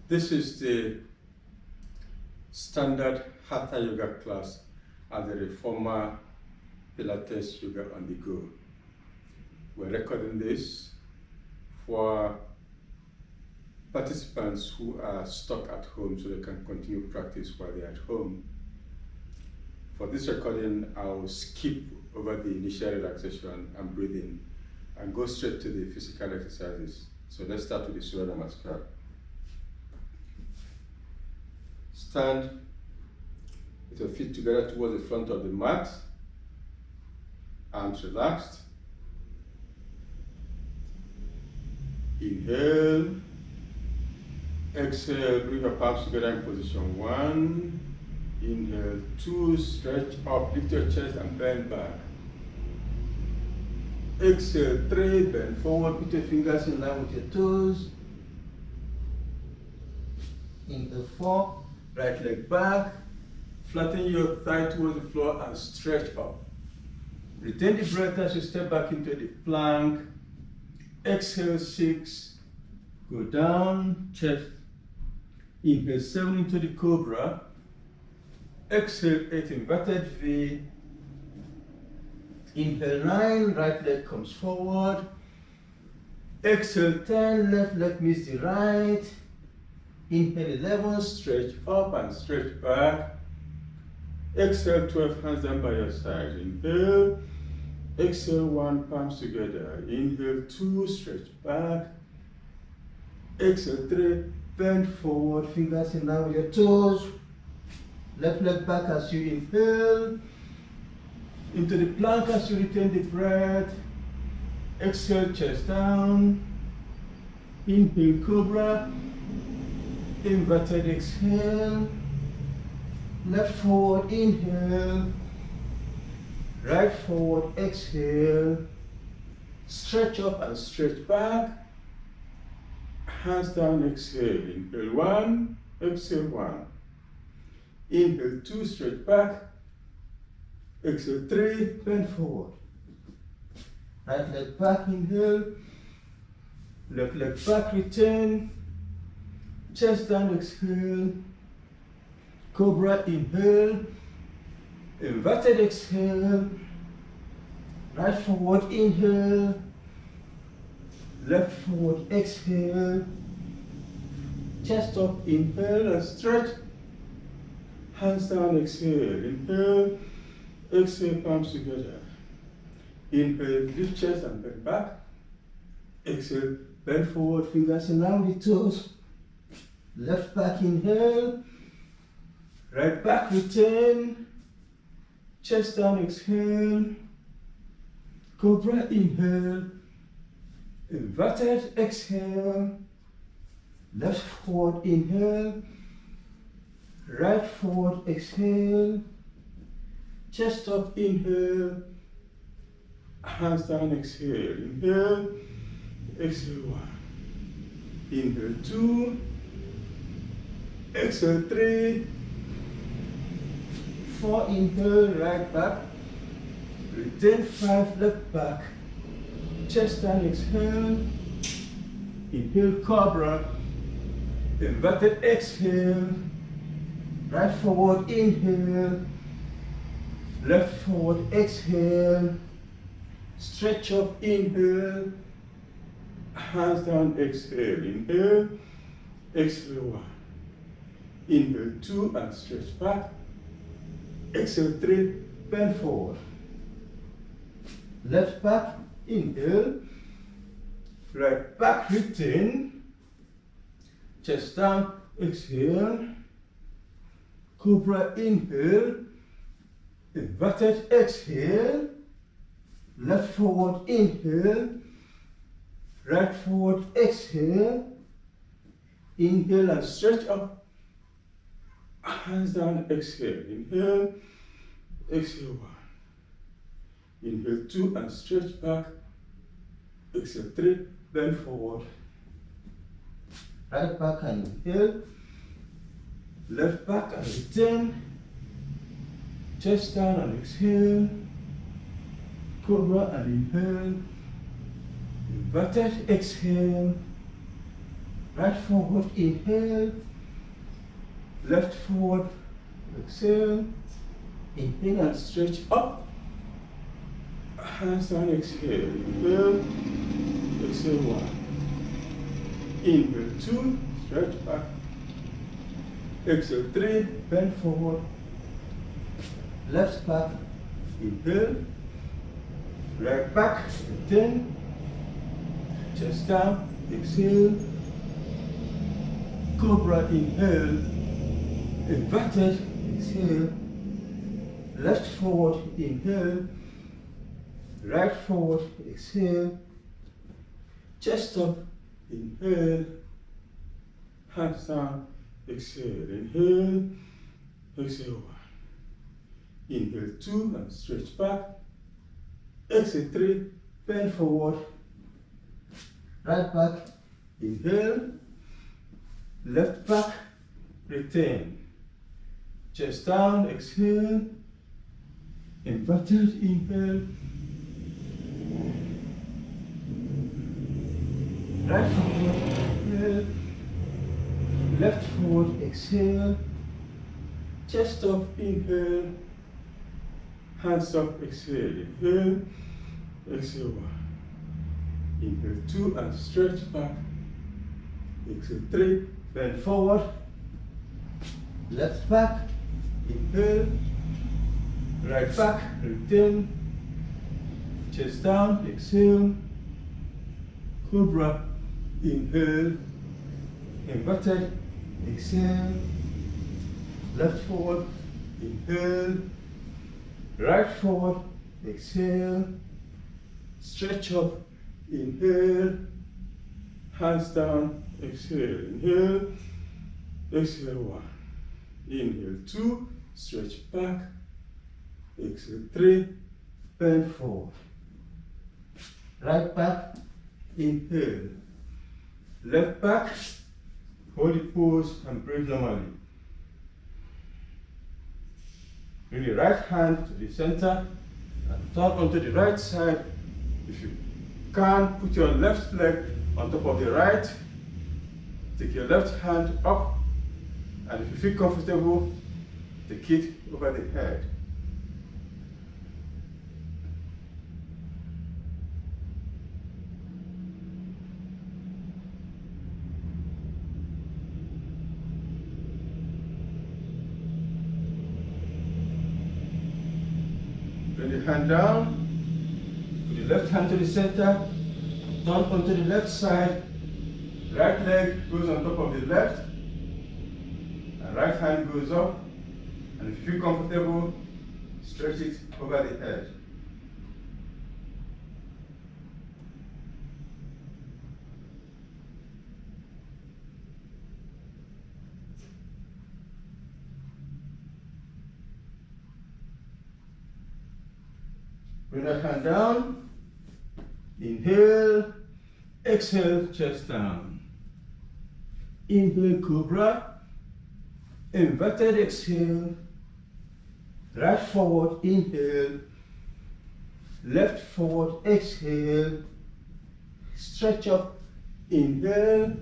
This is the standard Hatha yoga class at the Reformer Pilates Yoga on the Go. We're recording this for participants who are stuck at home so they can continue practice while they're at home. For this recording, I'll skip over the initial relaxation and breathing and go straight to the physical exercises. So let's start with the Surya Namaskar. Stand with your feet together towards the front of the mat, arms relaxed. Inhale, exhale, bring your palms together in position 1. Inhale, 2, stretch up, lift your chest and bend back. Exhale, 3, bend forward, put your fingers in line with your toes. Inhale, 4, right leg back, flatten your thigh towards the floor and stretch up. Retain the breath as you step back into the plank. Exhale, 6, go down, chest. Inhale, 7 into the cobra. Exhale, 8, inverted V. Inhale, 9, right leg comes forward. Exhale, 10, left leg meets the right. Inhale, 11, stretch up and stretch back. Exhale, 12, hands down by your side. Inhale, exhale, 1, palms together. Inhale, 2, stretch back. Exhale, 3, bend forward, fingers in line with your toes. Left leg back as you inhale. Into the plank as you retain the breath. Exhale, chest down. Inhale, cobra. Inverted exhale. Left forward, inhale. Right forward, exhale. Stretch up and stretch back. Hands down, exhale. Inhale, 1, exhale, 1. Inhale, 2, stretch back. Exhale, 3, bend forward. Right leg back, inhale. Left leg back, retain. Chest down, exhale. Cobra, inhale. Inverted exhale. Right forward, inhale. Left forward, exhale. Chest up, inhale and stretch. Hands down, exhale. Inhale. Exhale, palms together. Inhale, lift chest and bend back. Exhale, bend forward, fingers in line with toes. Left back, inhale. Right back, retain. Chest down, exhale. Cobra, inhale. Inverted, exhale. Left forward, inhale. Right forward, exhale. Chest up, inhale. Hands down, exhale. Inhale. Exhale, 1. Inhale, 2. Exhale, 3. 4, inhale, right back. Retain 5, left back. Chest down, exhale. Inhale, cobra. Inverted exhale. Right forward, inhale. Left forward, exhale. Stretch up, inhale. Hands down, exhale. Inhale. Exhale, 1. Inhale, 2 and stretch back. Exhale, 3, bend forward. Left back, inhale. Right back, retain. Chest down, exhale. Cobra, inhale. Inverted exhale. Left forward, inhale. Right forward, exhale. Inhale and stretch up. Hands down, exhale. Inhale. Exhale, 1. Inhale, 2 and stretch back. Exhale, 3, bend forward. Right back and inhale. Left back and retain. Chest down and exhale. Cobra and inhale. Inverted exhale. Right forward, inhale. Left forward, exhale. Inhale and stretch up. Hands down, exhale. Inhale, exhale 1. Inhale 2, stretch back. Exhale 3, bend forward. Left back, inhale. Right back, 10. Chest down, exhale. Cobra, inhale. Inverted, exhale. Left forward, inhale. Right forward, exhale. Chest up, inhale. Hands down, exhale. Inhale, exhale 1. Inhale 2 and stretch back. Exhale 3, bend forward. Right back, inhale. Left back, retain. Chest down, exhale. Inverted, inhale. Right forward, inhale. Left forward, exhale. Chest up, inhale. Hands up, exhale. Inhale, exhale 1. Inhale 2 and stretch back. Exhale 3, bend forward. Left back, inhale. Right back, retain. Chest down, exhale. Cobra, inhale. Inverted, exhale. Left forward, inhale. Right forward, exhale. Stretch up, inhale. Hands down, exhale. Inhale, exhale 1. Inhale 2, stretch back. Exhale 3, bend forward. Right back, inhale. Left back, hold the pose and breathe normally. Bring the right hand to the center and turn onto the right side. If you can, put your left leg on top of the right. Take your left hand up, and if you feel comfortable, take it over the head. Bring the hand down, put the left hand to the center, turn onto the left side, right leg goes on top of the left, and right hand goes up, and if you feel comfortable, stretch it over the head. Bring that hand down, inhale, exhale, chest down. Inhale, cobra, inverted exhale, right forward, inhale, left forward, exhale, stretch up, inhale,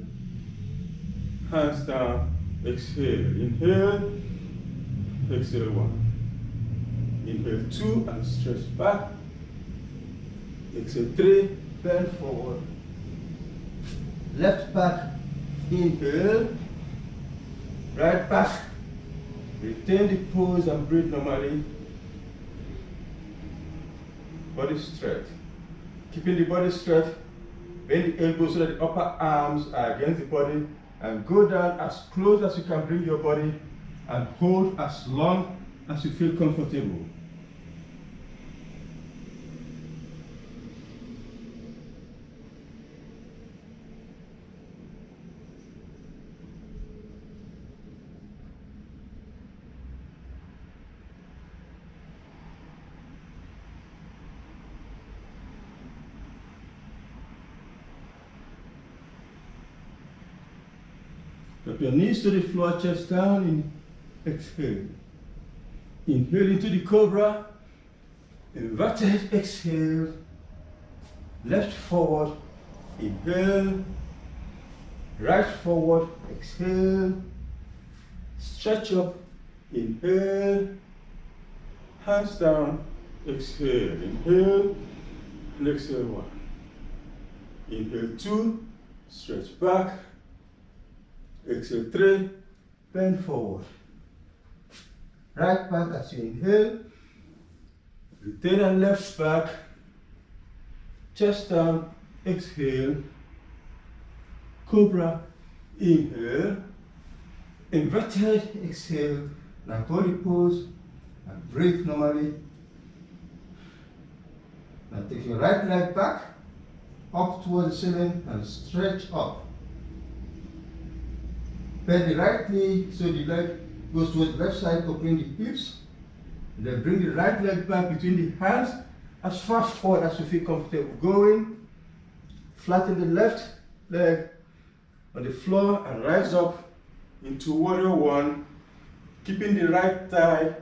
hands down, exhale, inhale, exhale 1. Inhale 2 and stretch back. Exhale 3, bend forward. Left back, inhale. Right back, retain the pose and breathe normally. Body straight. Keeping the body straight, bend the elbows so that the upper arms are against the body, and go down as close as you can bring your body, and hold as long as you feel comfortable. Drop your knees to the floor, chest down, exhale. Inhale into the cobra, inverted, exhale. Left forward, inhale. Right forward, exhale, stretch up, inhale, hands down, exhale, inhale, and exhale 1. Inhale 2, stretch back, exhale 3, bend forward. Right back as you inhale, retain and left back, chest down, exhale, cobra, inhale, inverted, exhale, now body pose, and breathe normally. Now take your right leg back, up towards the ceiling and stretch up. Bend the right knee so the leg goes towards the left side, opening the hips. And then bring the right leg back between the hands as far forward as you feel comfortable going. Flatten the left leg on the floor and rise up into warrior 1, keeping the right thigh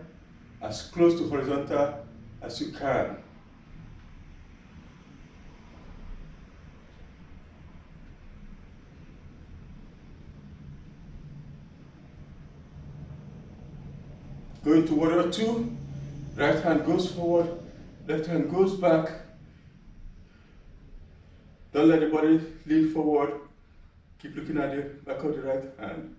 as close to horizontal as you can. Go into warrior 2, right hand goes forward, left hand goes back. Don't let the body lean forward. Keep looking at the back of the right hand.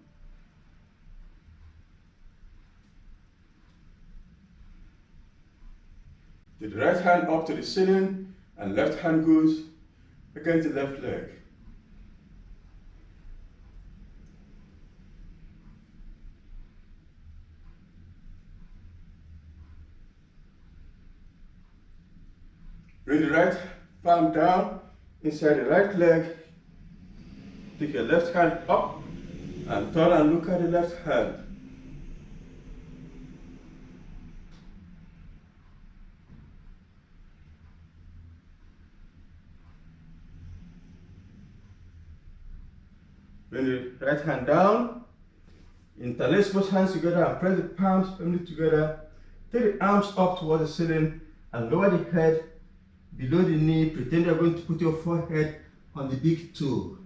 Take the right hand up to the ceiling and left hand goes against the left leg. Bring the right palm down inside the right leg. Take your left hand up and turn and look at the left hand. Bring the right hand down. Interlace both hands together and press the palms firmly together. Take the arms up towards the ceiling and lower the head below the knee. Pretend you're going to put your forehead on the big toe.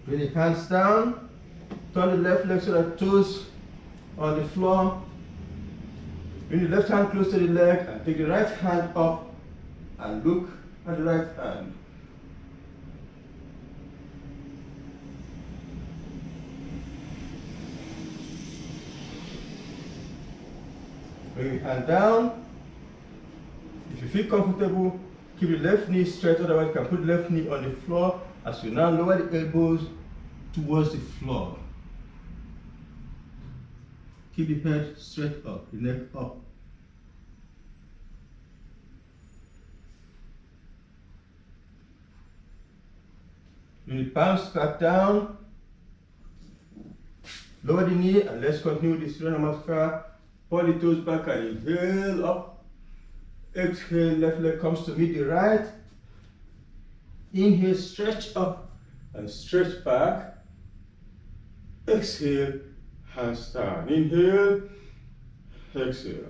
Bring the hands down. Turn the left leg so that toes on the floor. Bring the left hand close to the leg and take the right hand up and look at the right hand. Bring the hand down. If you feel comfortable, keep the left knee straight, otherwise you can put the left knee on the floor as you now lower the elbows towards the floor. Keep the head straight up, the neck up. Bring the palms back down. Lower the knee and let's continue this Namaskar. Pull the toes back and inhale up. Exhale, left leg comes to meet the right. Inhale, stretch up and stretch back. Exhale, hands down. Inhale, exhale.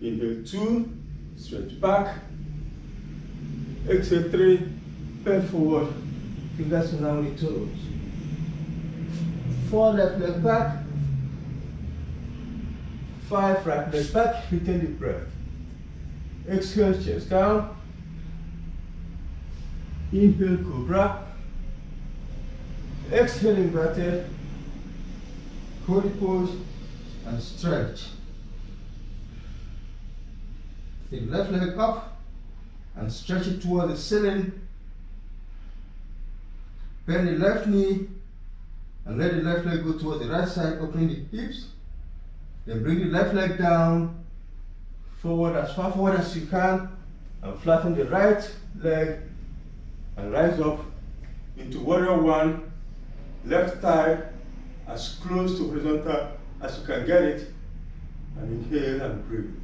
Inhale 2, stretch back. Exhale 3, bend forward. Fingers around the toes. 4, left leg back. 5, right leg back. Retain the breath. Exhale, chest down. Inhale, cobra. Exhale, inverted. Hold the pose and stretch. Take left leg up and stretch it towards the ceiling. Bend the left knee and let the left leg go towards the right side, opening the hips. Then bring the left leg down, forward as far forward as you can, and flatten the right leg and rise up into warrior 1, left thigh as close to horizontal as you can get it, and inhale and breathe.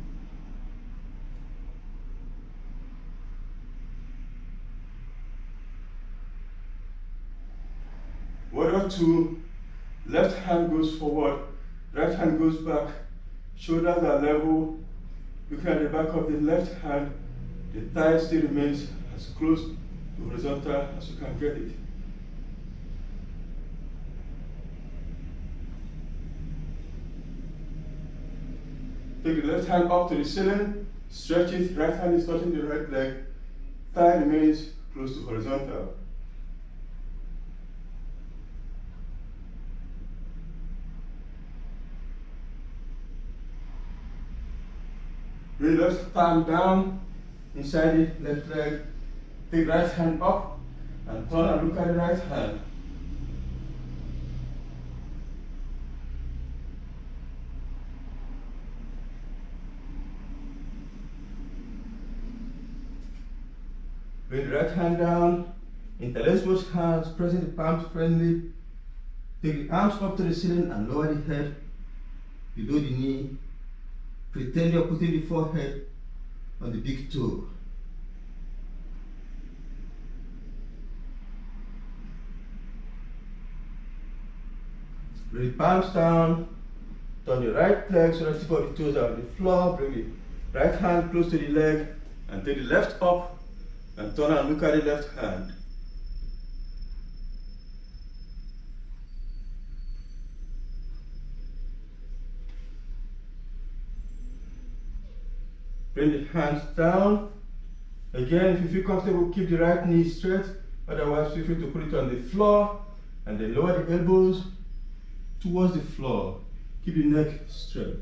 Warrior 2, left hand goes forward, right hand goes back. Shoulders are level. Looking at the back of the left hand, the thigh still remains as close to horizontal as you can get it. Take the left hand up to the ceiling, stretch it, right hand is touching the right leg, thigh remains close to horizontal. Bring the left palm down inside the left leg, take right hand up and turn and look at the right hand. Bring the right hand down, interlace both hands, pressing the palms friendly. Take the arms up to the ceiling and lower the head below the knee. Pretend you're putting the forehead on the big toe. Bring the palms down, turn the right leg so that the tip of the toes are on the floor. Bring the right hand close to the leg and take the left up and turn and look at the left hand. Bring the hands down. Again, if you feel comfortable, keep the right knee straight. Otherwise, feel free to put it on the floor and then lower the elbows towards the floor. Keep the neck straight.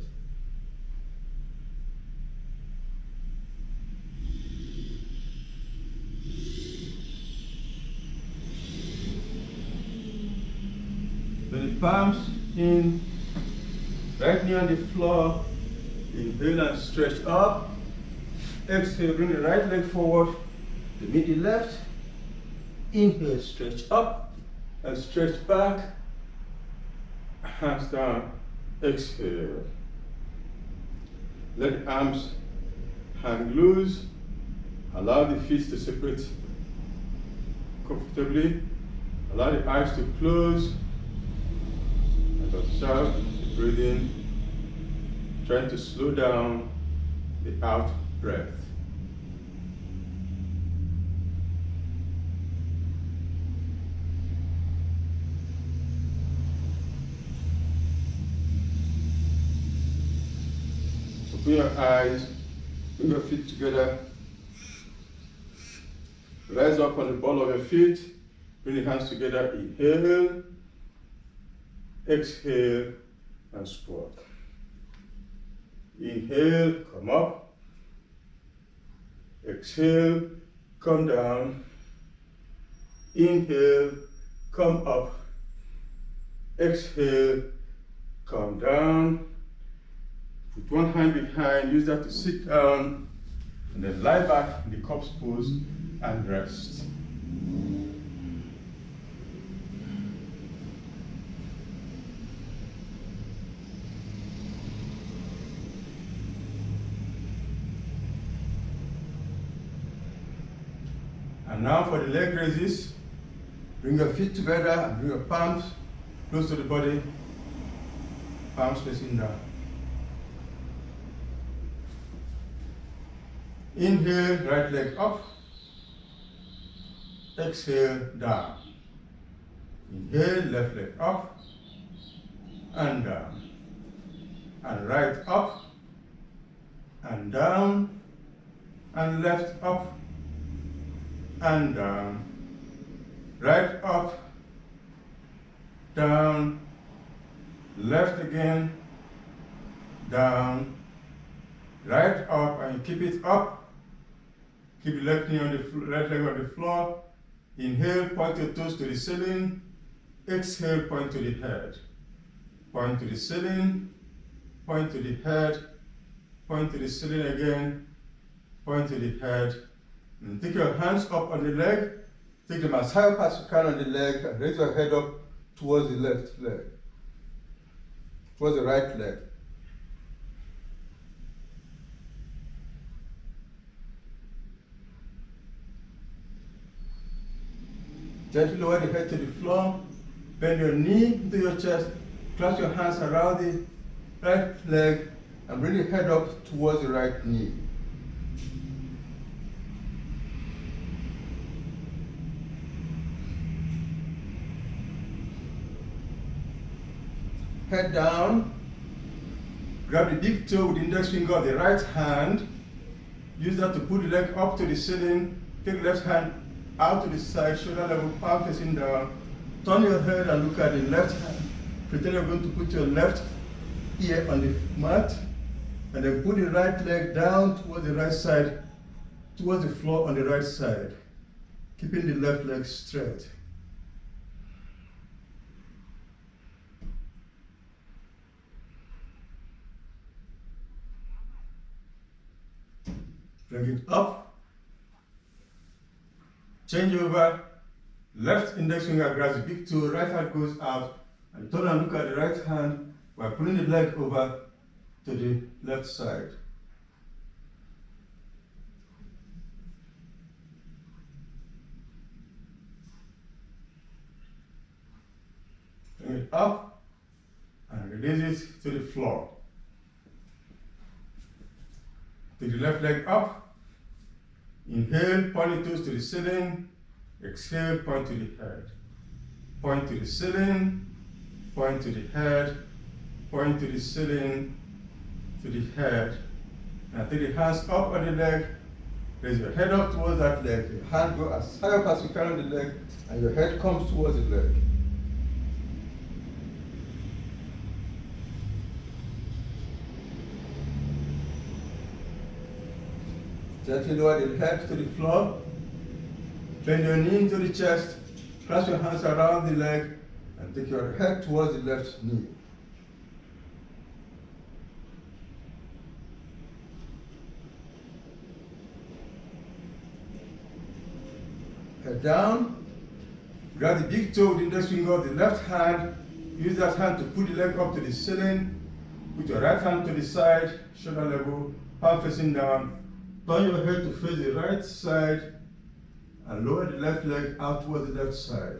Bring the palms in, right knee on the floor. Inhale and stretch up. Exhale, bring the right leg forward to meet the left. Inhale, stretch up and stretch back. Hands down. Exhale. Let the arms hang loose. Allow the feet to separate comfortably. Allow the eyes to close. And observe the breathing. Trying to slow down the out breath. Open your eyes, bring your feet together. Rise up on the ball of your feet. Bring the hands together. Inhale, exhale, and squat. Inhale, come up. Exhale, come down. Inhale, come up. Exhale, come down. Put one hand behind, use that to sit down, and then lie back in the corpse pose and rest. And now for the leg raises, bring your feet together and bring your palms close to the body, palms facing down. Inhale, right leg up. Exhale, down. Inhale, left leg up and down. And right up and down and left up and down, right up, down, left again, down, right up, and keep it up. Keep the left knee on the right leg on the floor. Inhale, point your toes to the ceiling. Exhale, point to the head. Point to the ceiling, point to the head, point to the ceiling again, point to the head. And take your hands up on the leg, take them as high up as you can on the leg, and raise your head up towards the left leg, towards the right leg. Gently lower the head to the floor, bend your knee into your chest, clasp your hands around the right leg, and bring the head up towards the right knee. Head down, grab the big toe with the index finger of the right hand, use that to put the leg up to the ceiling, take the left hand out to the side, shoulder level, palm facing down, turn your head and look at the left hand. Pretend you're going to put your left ear on the mat, and then put the right leg down towards the right side, towards the floor on the right side, keeping the left leg straight. Bring it up, change over, left index finger grabs the big toe, right hand goes out, and turn and look at the right hand while pulling the leg over to the left side. Bring it up and release it to the floor. Take the left leg up, inhale, point the toes to the ceiling, exhale, point to the head. Point to the ceiling, point to the head, point to the ceiling, to the head. Now take the hands up on the leg, raise your head up towards that leg, your hand go as high up as you can on the leg, and your head comes towards the leg. Gently lower the head to the floor, bend your knee into the chest, clasp your hands around the leg, and take your head towards the left knee. Head down, grab the big toe with the index finger of the left hand, use that hand to put the leg up to the ceiling, put your right hand to the side, shoulder level, palm facing down, turn your head to face the right side, and lower the left leg out towards the left side.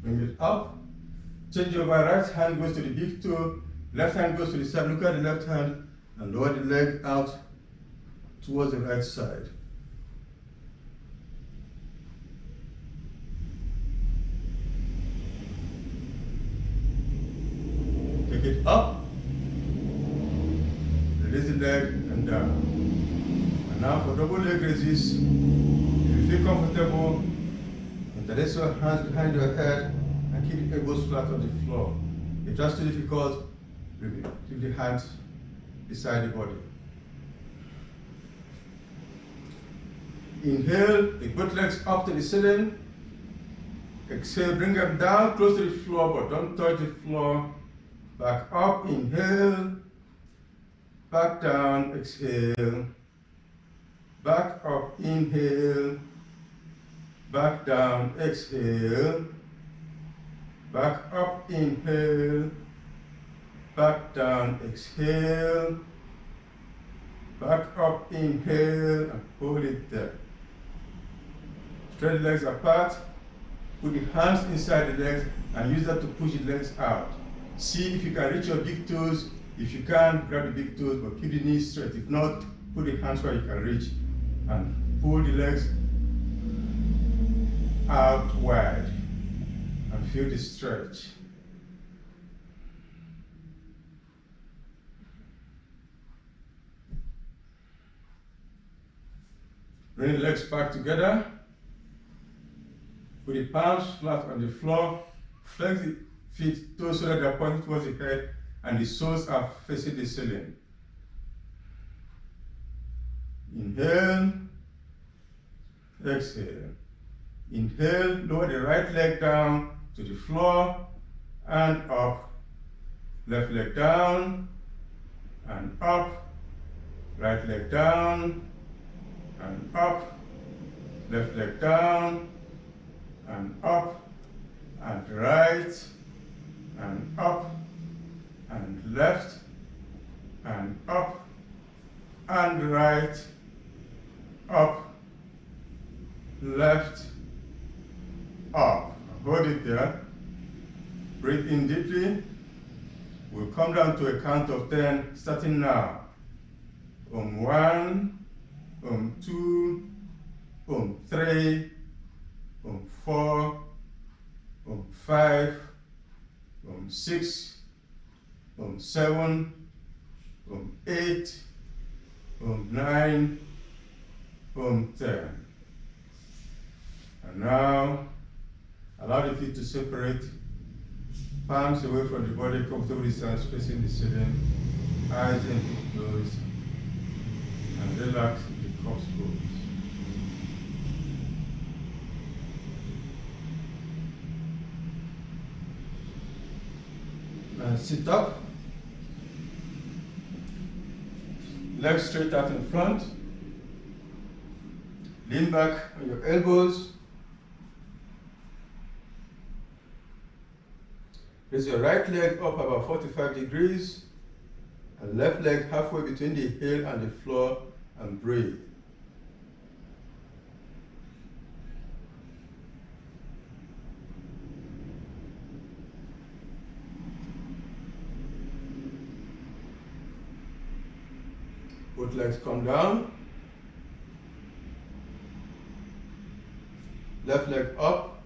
Bring it up, change over, right hand goes to the big toe, left hand goes to the side, look at the left hand, and lower the leg out towards the right side. Take it up, release the leg and down. And now for double leg raises, if you feel comfortable, interlace your hands behind your head and keep the elbows flat on the floor. If that's too difficult, keep the hands beside the body. Inhale, take both legs up to the ceiling. Exhale, bring them down close to the floor, but don't touch the floor. Back up, inhale, back down, exhale, back up, inhale, back down, exhale, back up, inhale, back down, exhale, back up, inhale, and hold it there. Spread the legs apart, put the hands inside the legs, and use that to push the legs out. See if you can reach your big toes. If you can, grab the big toes, but keep the knees straight. If not, put the hands where you can reach and pull the legs out wide and feel the stretch. Bring the legs back together. Put the palms flat on the floor. Flex the feet, toes so that they're pointing towards the head and the soles are facing the ceiling. Inhale, exhale. Inhale, lower the right leg down to the floor and up. Left leg down and up. Right leg down and up. Left leg down and up. And right and up and left and up and right, up left, up. Hold it there. Breathe in deeply. We'll come down to a count of 10, starting now. 1, 2, 3, 4, 5, 6, 7, 8, 9, 10. And now, allow the feet to separate. Palms away from the body, comfortable distance facing the ceiling. Eyes gently closed. And relax the cups pose. And sit up. Legs straight out in front. Lean back on your elbows. Raise your right leg up about 45 degrees and left leg halfway between the heel and the floor, and breathe. Both legs come down. Left leg up.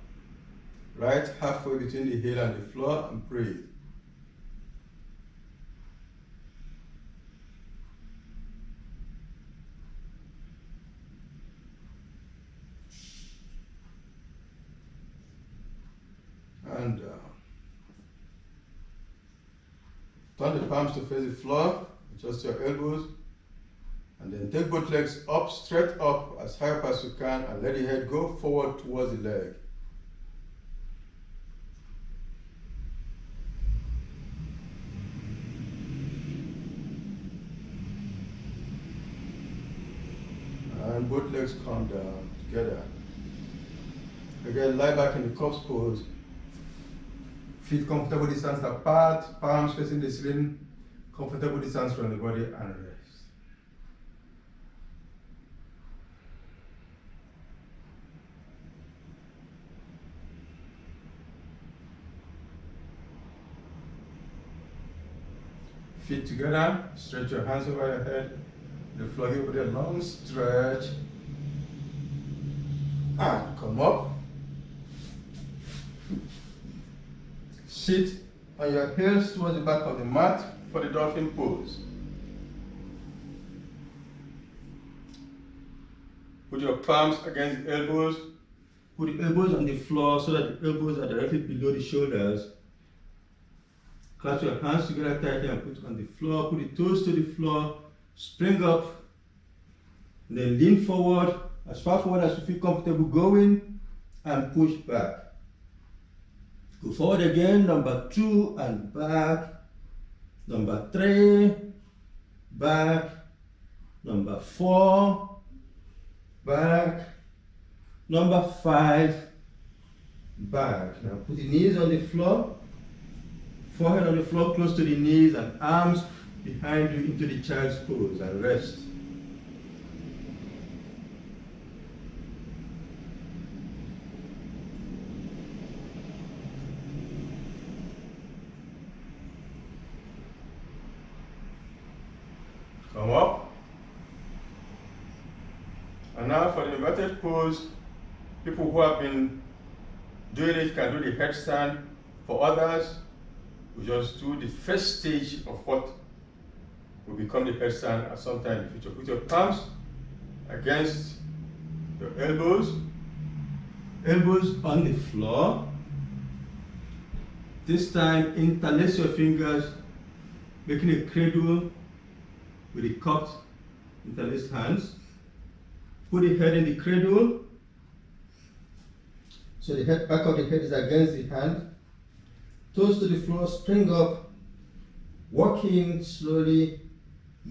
Right halfway between the heel and the floor, and breathe. And turn the palms to face the floor, adjust your elbows, and then take both legs up, straight up as high up as you can, and let the head go forward towards the leg. And both legs come down together. Again, lie back in the corpse pose. Feet comfortable distance apart, palms facing the ceiling, comfortable distance from the body, and rest. Feet together, stretch your hands over your head. The floor, here with a long stretch. And come up. Sit on your heels towards the back of the mat for the dolphin pose. Put your palms against the elbows. Put the elbows on the floor so that the elbows are directly below the shoulders. Clasp your hands together tightly and put on the floor. Put the toes to the floor. Spring up, and then lean forward, as far forward as you feel comfortable going, and push back. Go forward again, number 2, and back. Number 3, back. Number 4, back. Number 5, back. Now put the knees on the floor, forehead on the floor close to the knees, and arms behind you into the child's pose, and rest. Come up. And now for the inverted pose, people who have been doing it can do the headstand. For others, we just do the first stage of what will become the headstand at some time in the future. Put your palms against your elbows, elbows on the floor. This time, interlace your fingers, making a cradle with the cupped, interlaced hands. Put the head in the cradle, so the head, back of the head is against the hand. Toes to the floor, spring up, walk in slowly,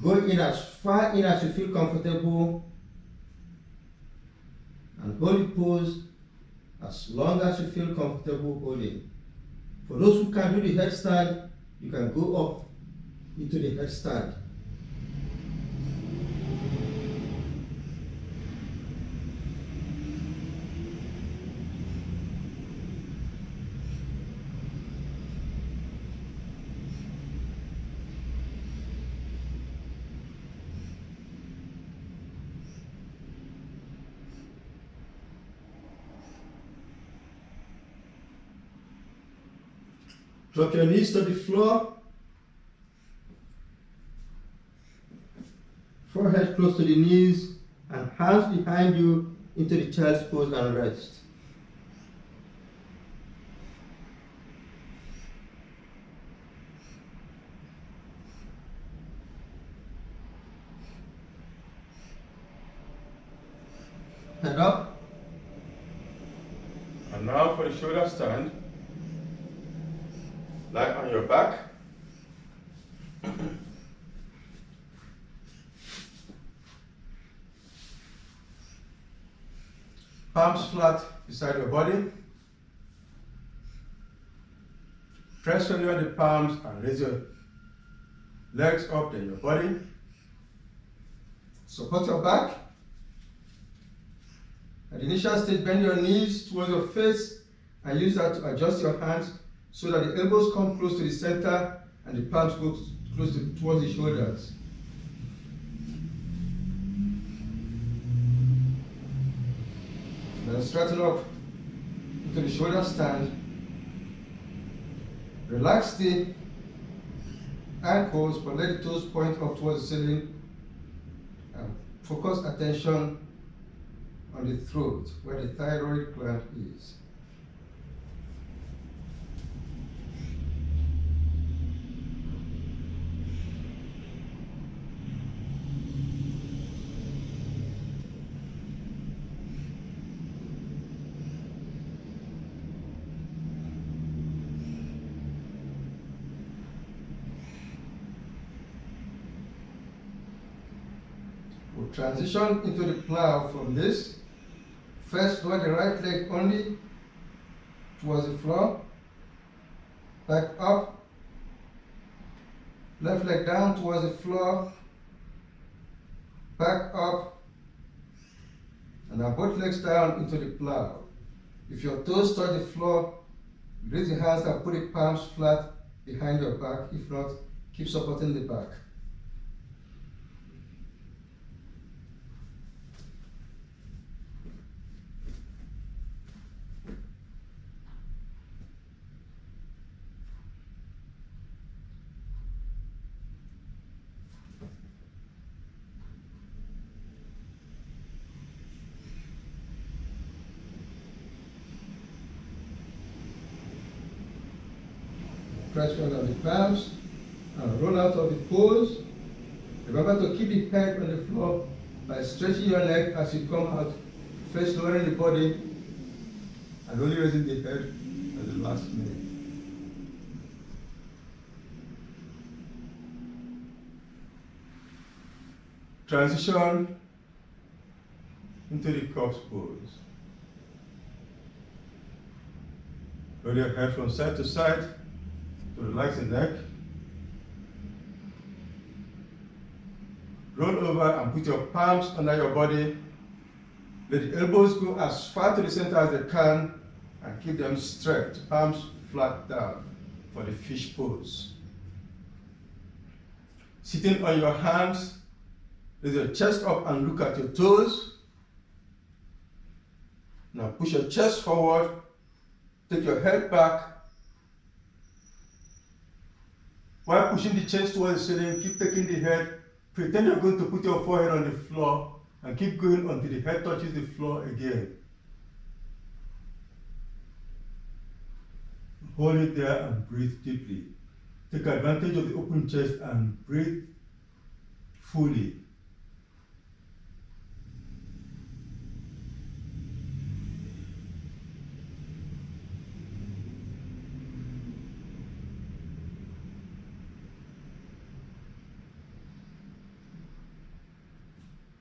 go in as far in as you feel comfortable, and hold the pose as long as you feel comfortable holding. For those who can do the headstand, you can go up into the headstand. Drop your knees to the floor. Forehead close to the knees and hands behind you into the child's pose and rest. Head up. And now for the shoulder stand. Lie on your back. Palms flat beside your body. Press firmly on the palms and raise your legs up, then your body. Support your back. At the initial stage, bend your knees towards your face and use that to adjust your hands so that the elbows come close to the center and the palms go close towards the shoulders. Then straighten up into the shoulder stand. Relax the ankles, but let the toes point up towards the ceiling. And focus attention on the throat, where the thyroid gland is. We'll transition into the plow from this. First, lower the right leg only towards the floor. Back up. Left leg down towards the floor. Back up. And now both legs down into the plow. If your toes touch the floor, raise the hands and put the palms flat behind your back. If not, keep supporting the back. Press down on the palms and roll out of the pose. Remember to keep the head on the floor by stretching your neck as you come out, first lowering the body and only raising the head at the last minute. Transition into the corpse pose. Roll your head from side to side. Relax the neck. Roll over and put your palms under your body. Let the elbows go as far to the center as they can and keep them straight, palms flat down for the fish pose. Sitting on your hands, raise your chest up and look at your toes. Now push your chest forward, take your head back. While pushing the chest towards the ceiling, keep taking the head. Pretend you're going to put your forehead on the floor and keep going until the head touches the floor again. Hold it there and breathe deeply. Take advantage of the open chest and breathe fully.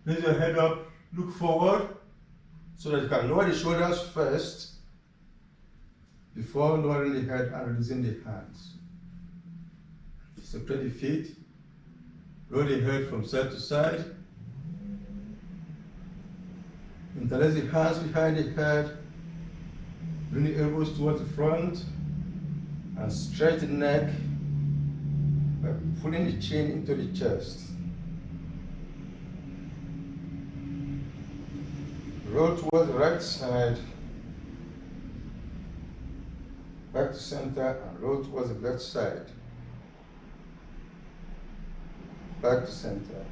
Raise your head up, look forward, so that you can lower the shoulders first before lowering the head and releasing the hands. Separate the feet, roll the head from side to side, interlace the hands behind the head, bring the elbows towards the front, and stretch the neck by pulling the chin into the chest. Roll towards the right side. back to center and roll towards the left side. Back to center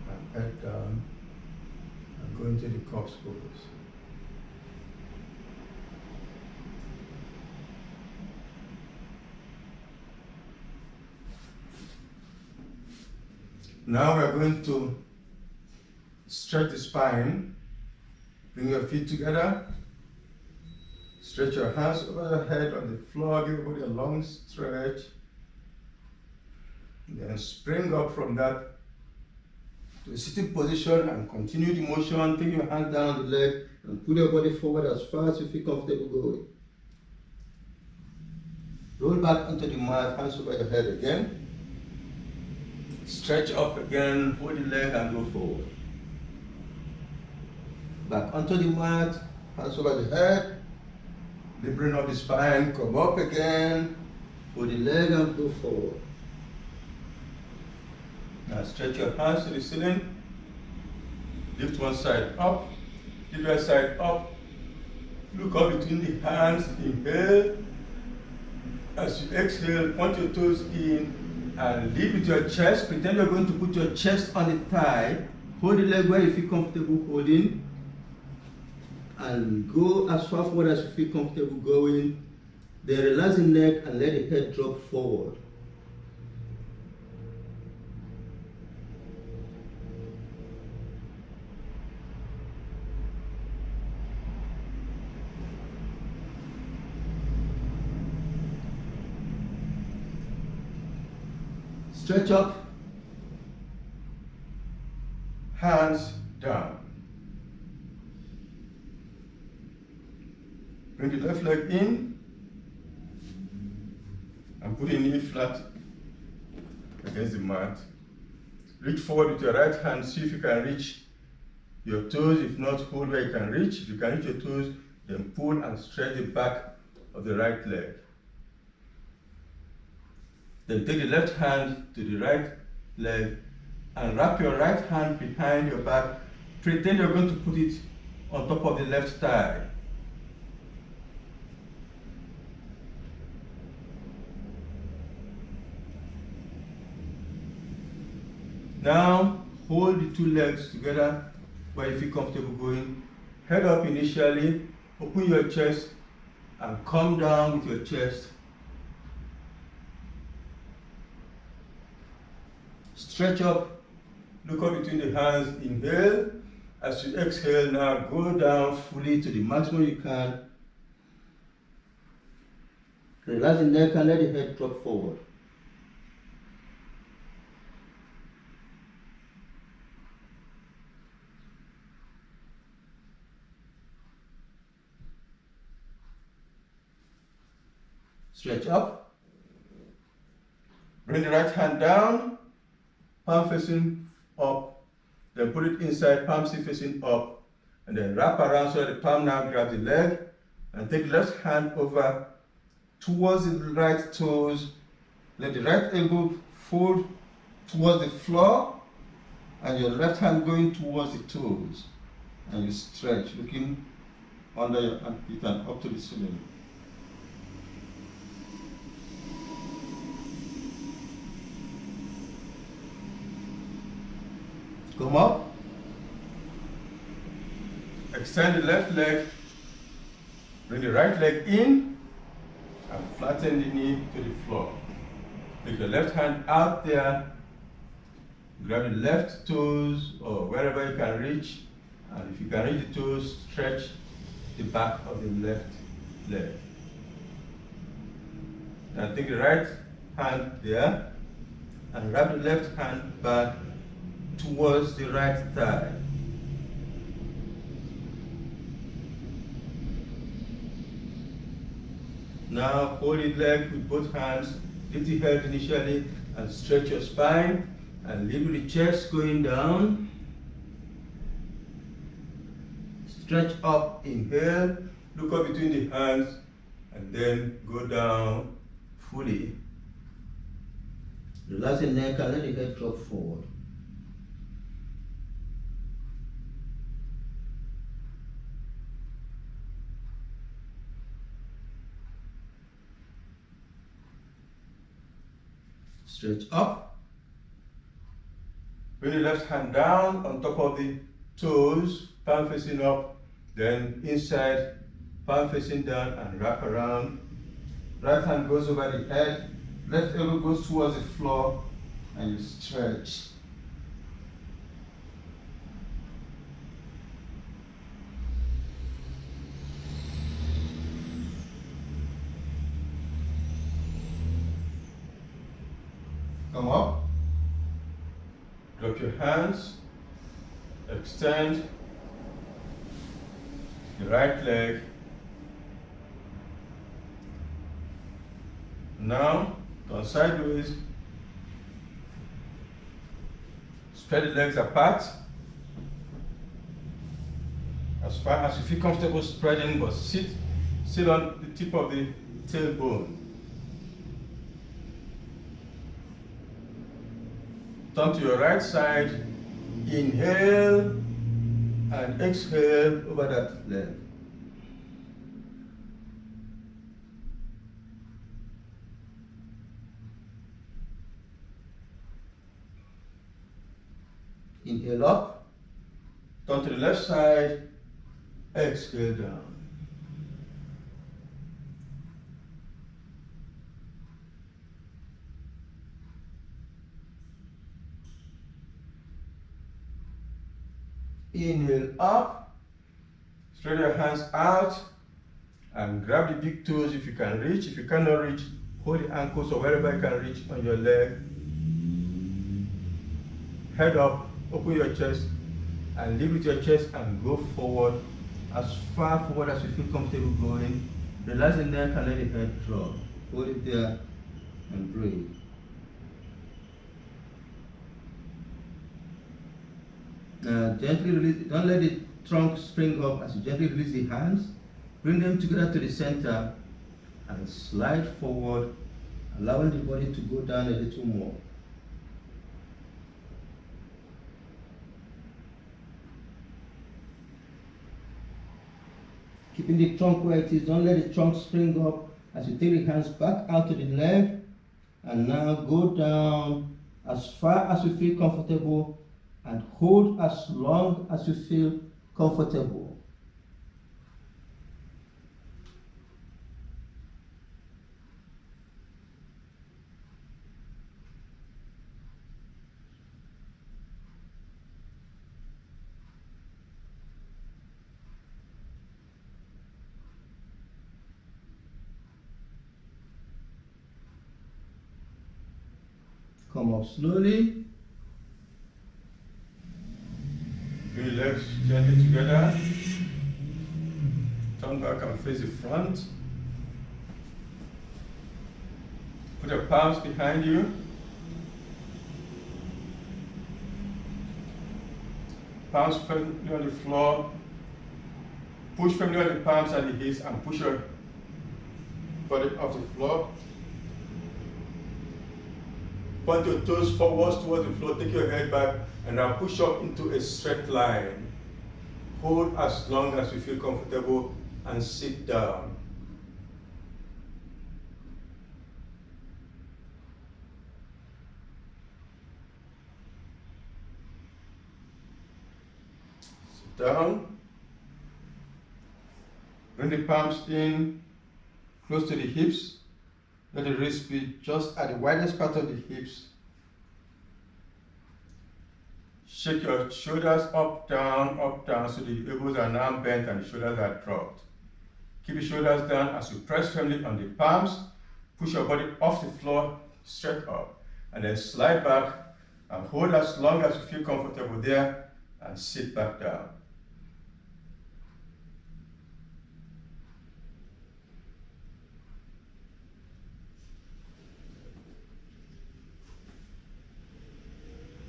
and head down and go into the corpse pose. Now we are going to stretch the spine. Bring your feet together. Stretch your hands over your head on the floor. Give your body a long stretch. Then spring up from that to a sitting position and continue the motion. Take your hand down on the leg and pull your body forward as far as you feel comfortable going. Roll back onto the mat, hands over your head again. Stretch up again, hold the leg and go forward. Back onto the mat, hands over the head. Bring up the spine, come up again, hold the leg and go forward. Now stretch your hands to the ceiling. Lift one side up, the other side up. Look up between the hands, inhale. As you exhale, point your toes in and lift with your chest. Pretend you're going to put your chest on the thigh. Hold the leg where you feel comfortable holding. And go as far forward as you feel comfortable going. Then relax the neck and let the head drop forward. Stretch up, hands down. Bring the left leg in and put the knee flat against the mat. Reach forward with your right hand, see if you can reach your toes. If not, hold where you can reach. If you can reach your toes, then pull and stretch the back of the right leg. Then take the left hand to the right leg and wrap your right hand behind your back. Pretend you're going to put it on top of the left thigh. Now hold the two legs together where you feel comfortable going. Head up initially, open your chest and come down with your chest. Stretch up, look up between the hands, inhale. As you exhale, now go down fully to the maximum you can. Relax the neck and let the head drop forward. Stretch up. Bring the right hand down, palm facing up. Then put it inside, palm still facing up. And then wrap around so that the palm now grabs the leg. And take the left hand over towards the right toes. Let the right elbow fold towards the floor. And your left hand going towards the toes. And you stretch, looking under your armpit and up to the ceiling. Come up. Extend the left leg. Bring the right leg in and flatten the knee to the floor. Take the left hand out there. Grab the left toes or wherever you can reach. And if you can reach the toes, stretch the back of the left leg. Now take the right hand there and wrap the left hand back towards the right thigh. Now hold the leg with both hands, lift the head initially and stretch your spine and leave the chest going down. Stretch up, inhale, look up between the hands and then go down fully. Relax the neck and let the head drop forward. stretch up. Bring the left hand down on top of the toes, palm facing up, then inside, palm facing down and wrap around. Right hand goes over the head, left elbow goes towards the floor, and you stretch. Come up, drop your hands, extend the right leg. Now, turn sideways, spread the legs apart as far as you feel comfortable spreading, but sit on the tip of the tailbone. Turn to your right side, inhale and exhale over that leg. Inhale up, turn to the left side, exhale down. Inhale up, spread your hands out and grab the big toes if you can reach. If you cannot reach, hold the ankles or wherever you can reach on your leg. Head up, open your chest and lead with your chest and go forward as far forward as you feel comfortable going. Relax the neck and let the head drop. Hold it there and breathe. Gently release, don't let the trunk spring up as you gently release the hands. Bring them together to the center and slide forward, allowing the body to go down a little more. Keeping the trunk where it is, don't let the trunk spring up as you take the hands back out to the left and now go down as far as you feel comfortable and hold as long as you feel comfortable. Come up slowly. Bring your legs gently together. Turn back and face the front. Put your palms behind you. Palms firmly on the floor. Push firmly on the palms and the hips and push your body off the floor. Point your toes forwards towards the floor, take your head back, and now push up into a straight line. Hold as long as you feel comfortable and sit down. Sit down. Bring the palms in, close to the hips. Let the wrist be just at the widest part of the hips. Shake your shoulders up, down, so the elbows are now bent and the shoulders are dropped. Keep the shoulders down as you press firmly on the palms. Push your body off the floor, straight up, and then slide back and hold as long as you feel comfortable there and sit back down.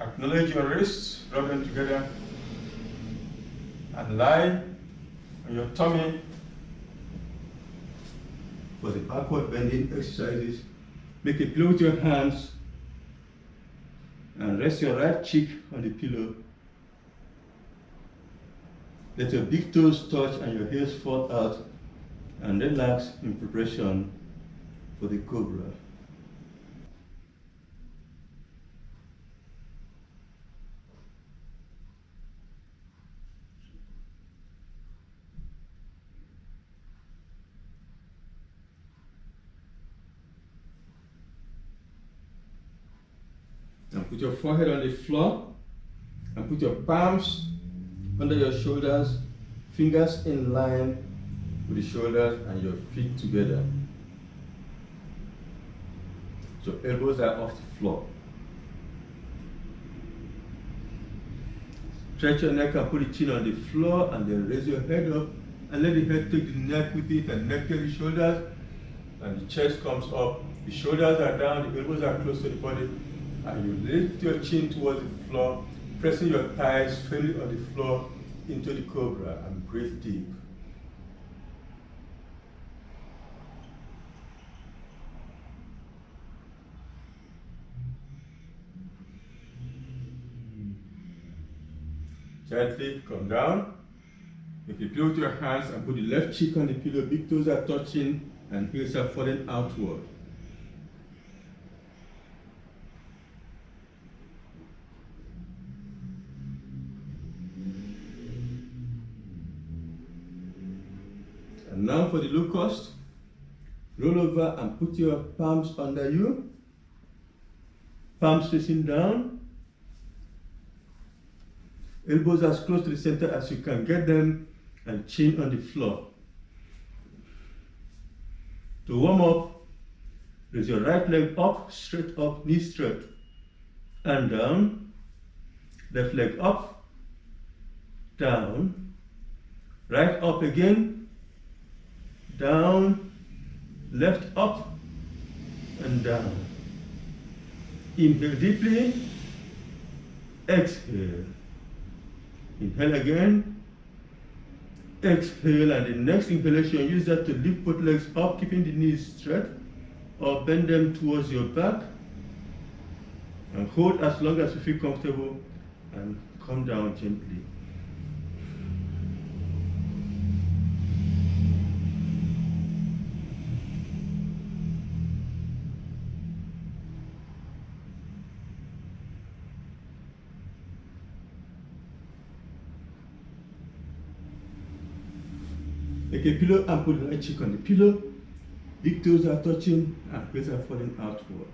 Acknowledge your wrists, rub them together, and lie on your tummy for the backward bending exercises. Make a pillow with your hands and rest your right cheek on the pillow. Let your big toes touch and your heels fall out, and relax in preparation for the cobra. Put your forehead on the floor and put your palms under your shoulders, fingers in line with the shoulders and your feet together. So elbows are off the floor. Stretch your neck and put the chin on the floor and then raise your head up and let the head take the neck with it and neck take the shoulders and the chest comes up. The shoulders are down, the elbows are close to the body and you lift your chin towards the floor, pressing your thighs firmly on the floor into the cobra and breathe deep. Gently come down. If you play with your hands and put the left cheek on the pillow, big toes are touching and heels are falling outward. And now for the locust, roll over and put your palms under you, palms facing down. Elbows as close to the center as you can get them and chin on the floor. To warm up, raise your right leg up, straight up, knee straight, and down. Left leg up, down. Right up again, down. Left up and down. Inhale deeply, exhale. Inhale again, exhale, and the next inhalation, use that to lift both legs up, keeping the knees straight, or bend them towards your back, and hold as long as you feel comfortable, and come down gently. Take a pillow and put the right cheek on the pillow. Big toes are touching and heels are falling outward.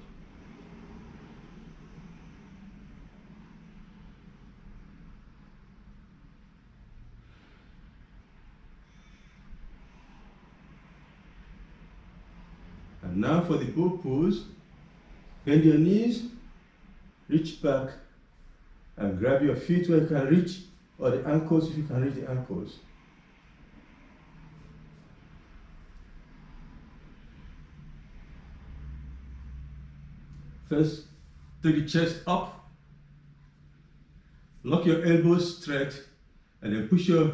And now for the bow pose, bend your knees, reach back and grab your feet where you can reach, or the ankles if you can reach the ankles. First, take the chest up, lock your elbows straight, and then push your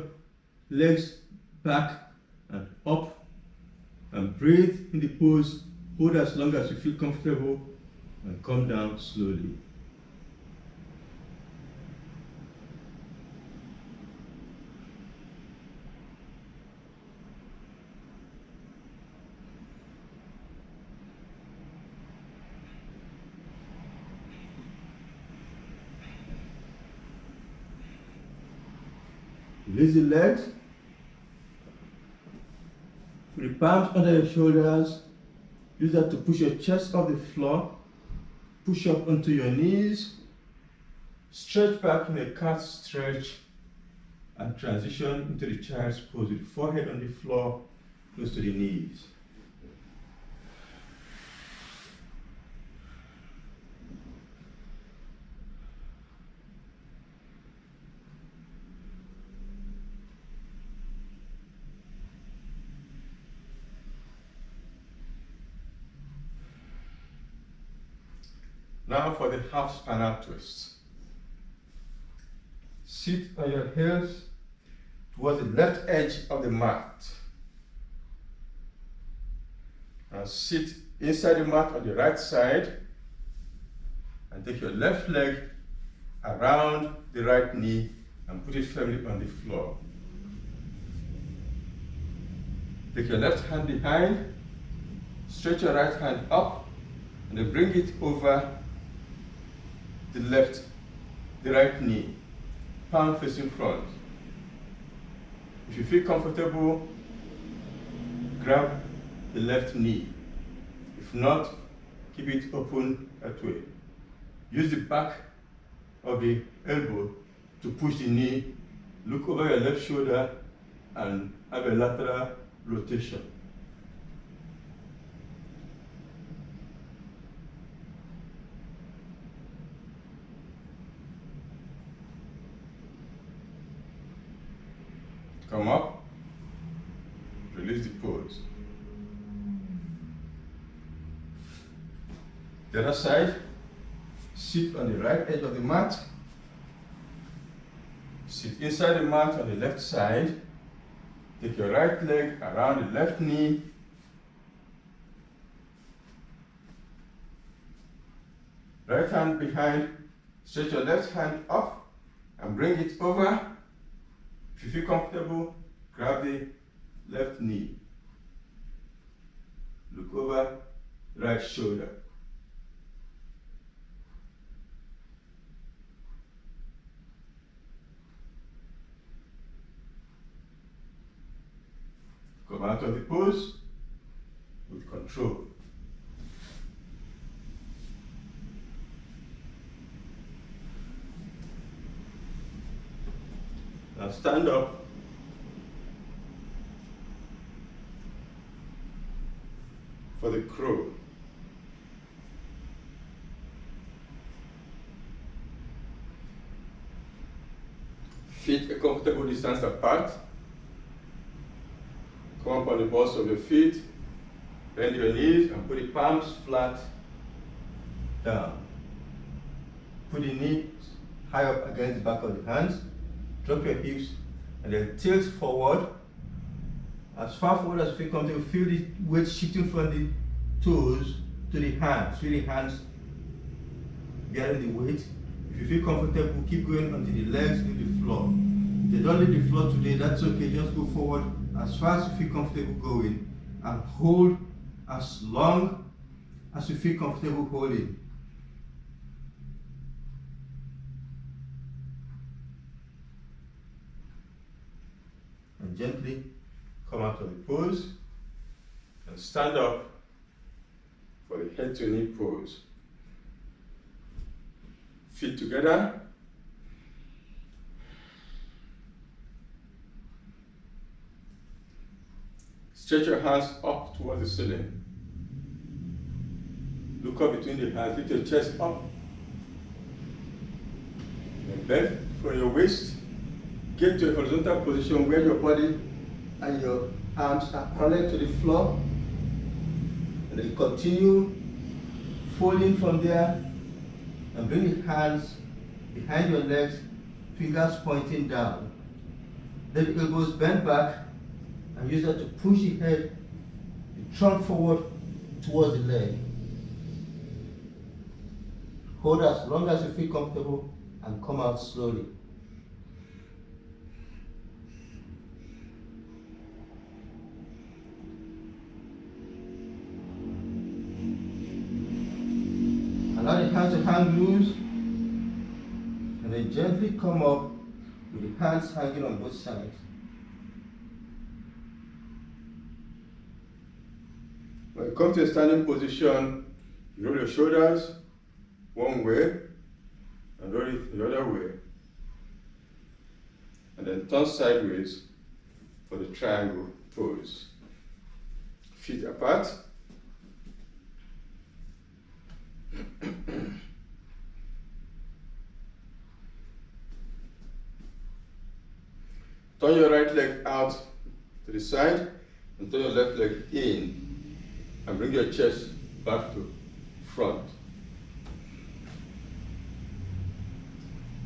legs back and up, and breathe in the pose. Hold as long as you feel comfortable, and come down slowly. Release the legs. Put the palms under your shoulders. Use that to push your chest off the floor. Push up onto your knees. Stretch back in a cat stretch and transition into the child's pose with the forehead on the floor, close to the knees. Now for the half spinal twist. Sit on your heels towards the left edge of the mat. And sit inside the mat on the right side and take your left leg around the right knee and put it firmly on the floor. Take your left hand behind, stretch your right hand up, and then bring it over the right knee, palm facing front. If you feel comfortable, grab the left knee. If not, keep it open that way. Use the back of the elbow to push the knee. Look over your left shoulder and have a lateral rotation. Come up, release the pose. The other side, sit on the right edge of the mat. Sit inside the mat on the left side. Take your right leg around the left knee. Right hand behind. Stretch your left hand up and bring it over. If you feel comfortable, grab the left knee. Look over right shoulder. Come out of the pose with control. Now stand up. For the crow. Feet a comfortable distance apart. Come up on the balls of your feet. Bend your knees and put the palms flat down. Put the knees high up against the back of the hands. Drop your hips and then tilt forward. As far forward as you feel comfortable, feel the weight shifting from the toes to the hands. Feel the hands getting the weight. If you feel comfortable, keep going until the legs leave the floor. If they don't leave the floor today, that's okay. Just go forward as far as you feel comfortable going and hold as long as you feel comfortable holding. And gently come out of the pose and stand up for the head to knee pose. Feet together. Stretch your hands up towards the ceiling. Look up between the hands, lift your chest up. And bend from your waist. Get to a horizontal position where your body and your arms are parallel to the floor. And then continue folding from there and bring the hands behind your legs, fingers pointing down. Let the elbows bend back and use that to push the head, the trunk forward towards the leg. Hold as long as you feel comfortable and come out slowly. Allow the hands to hang loose and then gently come up with the hands hanging on both sides. When you come to a standing position, you roll your shoulders one way and roll it the other way. And then turn sideways for the triangle pose. Feet apart. Turn your right leg out to the side and turn your left leg in and bring your chest back to front.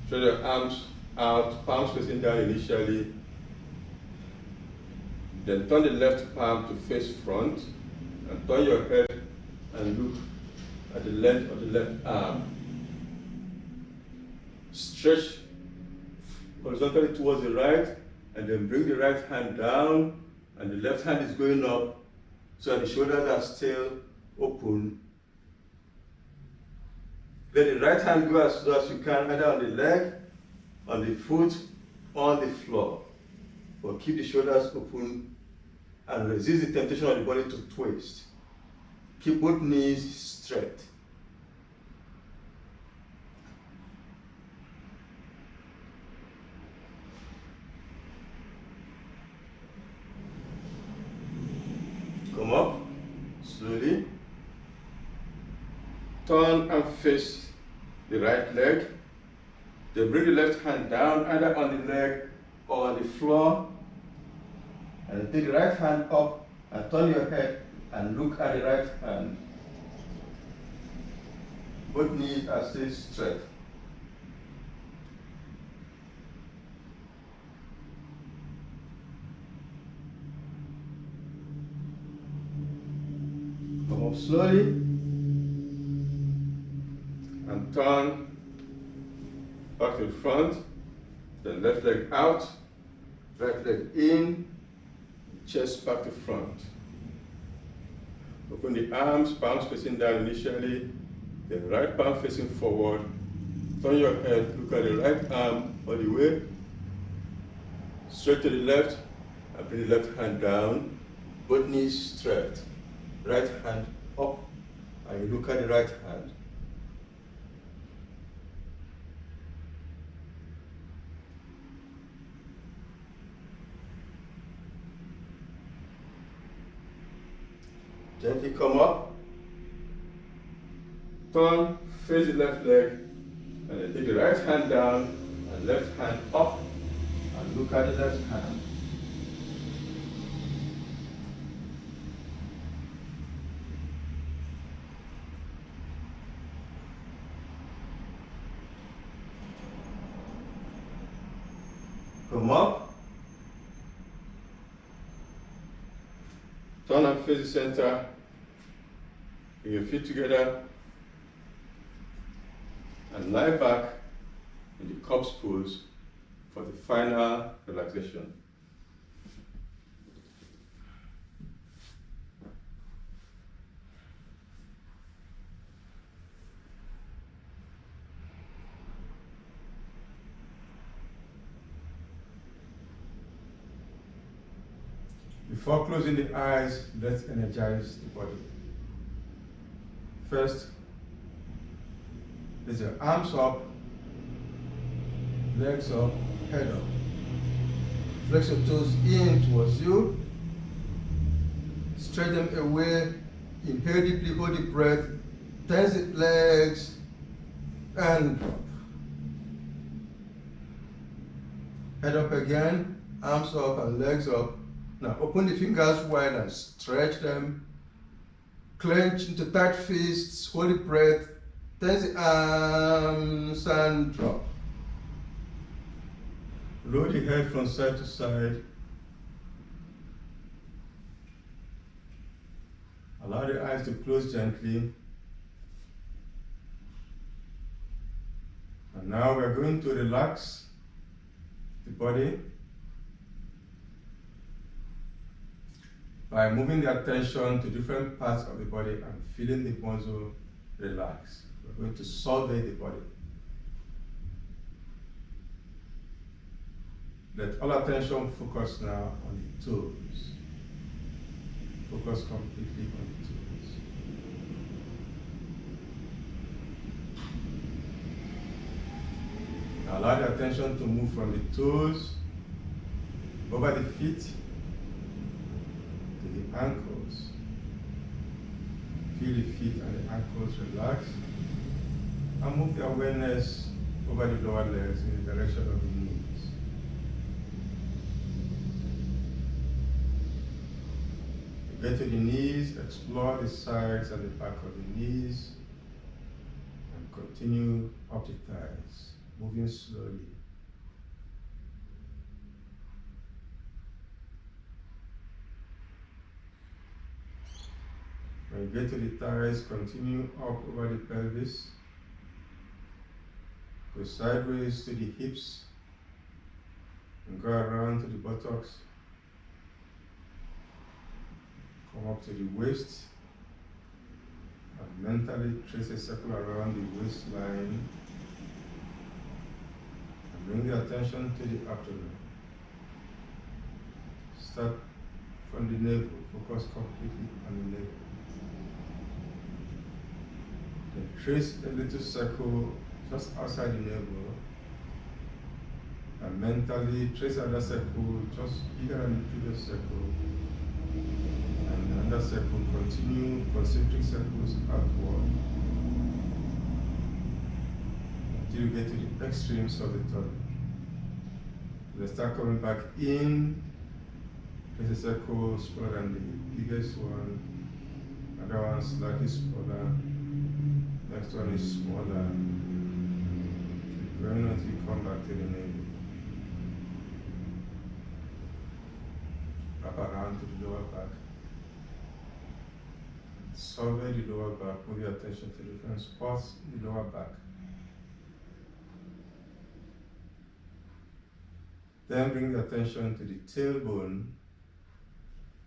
Stretch your arms out, palms facing down initially. Then turn the left palm to face front and turn your head and look at the length of the left arm. Stretch horizontally towards the right and then bring the right hand down and the left hand is going up so that the shoulders are still open. Let the right hand go as low as you can, either on the leg, on the foot, on the floor. But keep the shoulders open and resist the temptation of the body to twist. Keep both knees straight. Come up slowly. Turn and face the right leg. Then bring the left hand down either on the leg or on the floor. And take the right hand up and turn your head and look at the right hand. Both knees are still straight. Come up slowly and turn back to the front. Then left leg out, right leg in, chest back to front. Open the arms, palms facing down initially, then right palm facing forward. Turn your head, look at the right arm all the way, straight to the left, and bring the left hand down, both knees straight. Right hand up, and you look at the right hand. Gently come up, turn, face the left leg, and then take the right hand down and left hand up, and look at the left hand. Come up, turn and face the center, bring your feet together, and lie back in the corpse pose for the final relaxation. Before closing the eyes, let's energize the body. First, raise your arms up, legs up, head up. Flex your toes in towards you. Stretch them away. Inhale deeply, hold the breath. Tense the legs and drop. Head up again, arms up and legs up. Now open the fingers wide and stretch them. Clench into tight fists, hold the breath, tense the arms and drop. Roll the head from side to side. Allow the eyes to close gently. And now we're going to relax the body by moving the attention to different parts of the body and feeling the muscle relax. We're going to survey the body. Let all attention focus now on the toes. Focus completely on the toes. Now allow the attention to move from the toes over the feet to the ankles. Feel the feet and the ankles relax. And move the awareness over the lower legs in the direction of the knees. Get to the knees, explore the sides and the back of the knees, and continue up the thighs, moving slowly. When you get to the thighs, continue up over the pelvis. Go sideways to the hips and go around to the buttocks. Come up to the waist and mentally trace a circle around the waistline and bring the attention to the abdomen. Start from the navel, focus completely on the navel. Then trace a little circle just outside the navel and mentally trace another circle just bigger than the previous circle. And another circle, continue concentric circles outward until you get to the extremes of the tummy. Then start coming back in. There's a circle smaller than the biggest one, another one slightly smaller, next one is smaller. Keep going until you come back to the navel. Wrap around to the lower back. Survey the lower back, move your attention to different spots in the lower back. Then bring the attention to the tailbone,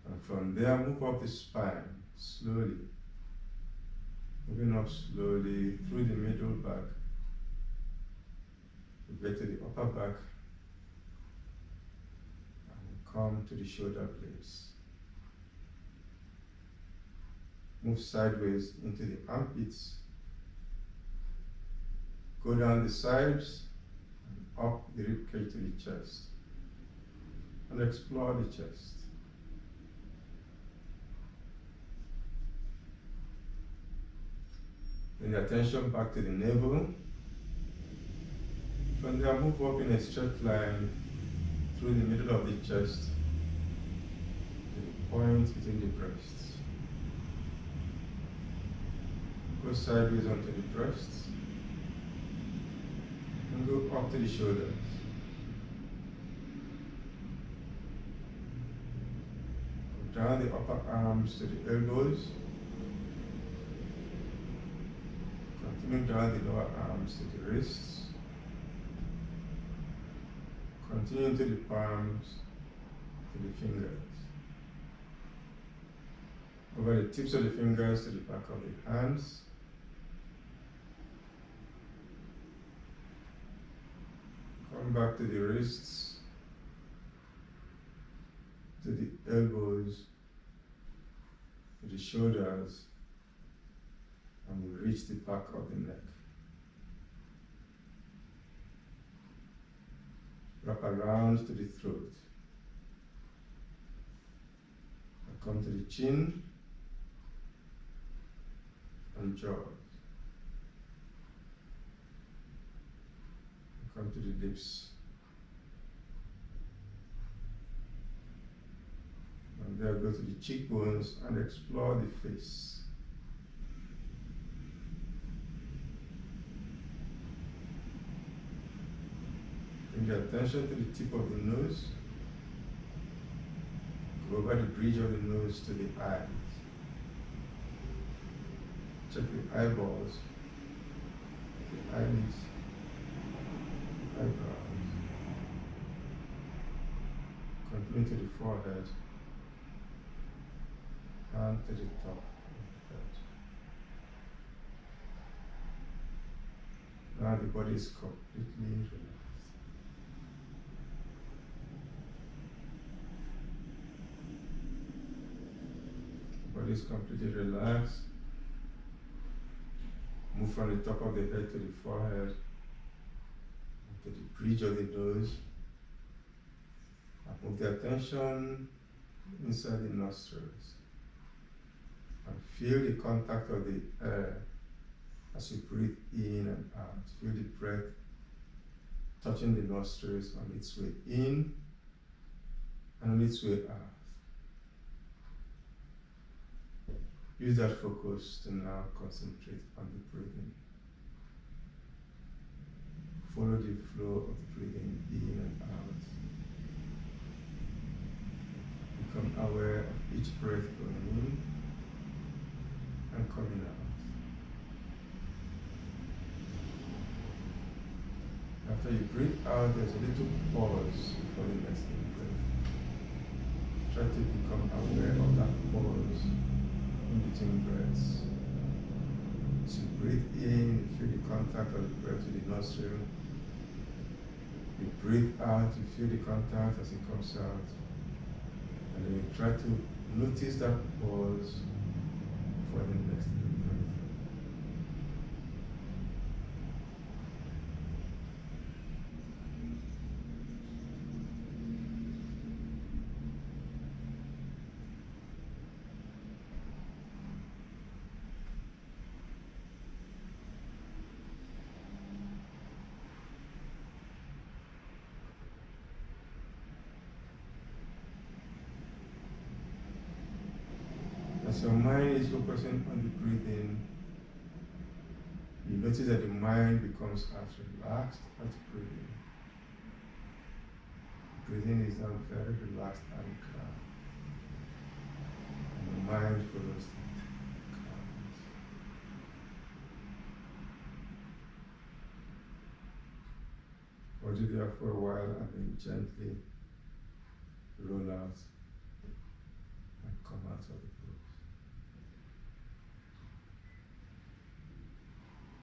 and from there move up the spine slowly. Moving up slowly through the middle back. You get to the upper back and come to the shoulder blades. Move sideways into the armpits. Go down the sides and up the ribcage to the chest. And explore the chest. Bring the attention back to the navel. From there, move up in a straight line through the middle of the chest to the point between the breasts. Go sideways onto the breasts and go up to the shoulders. Go down the upper arms to the elbows. Continue down the lower arms to the wrists. Continue to the palms, to the fingers. Over the tips of the fingers to the back of the hands. Come back to the wrists, to the elbows, to the shoulders, and we reach the back of the neck. Wrap around to the throat. And come to the chin and jaws. And come to the lips. And there go to the cheekbones and explore the face. Bring the attention to the tip of the nose. Go over the bridge of the nose to the eyes. Check the eyeballs, the eyelids, eyebrows. Continue to the forehead and to the top of the head. Now the body is completely relaxed. Body is completely relaxed. Move from the top of the head to the forehead, to the bridge of the nose. And move the attention inside the nostrils. And feel the contact of the air as you breathe in and out. Feel the breath touching the nostrils on its way in and on its way out. Use that focus to now concentrate on the breathing. Follow the flow of the breathing in and out. Become aware of each breath going in and coming out. After you breathe out, there's a little pause before the next breath. Try to become aware of that pause in between breaths. So you breathe in, you feel the contact of the breath with the nostril. You breathe out, you feel the contact as it comes out. And then you try to notice that pause for the next breath. As your mind is focusing on the breathing, you notice that the mind becomes as relaxed as breathing. Breathing is now very relaxed and calm. And the mind follows it. Calms. Hold it there for a while and then gently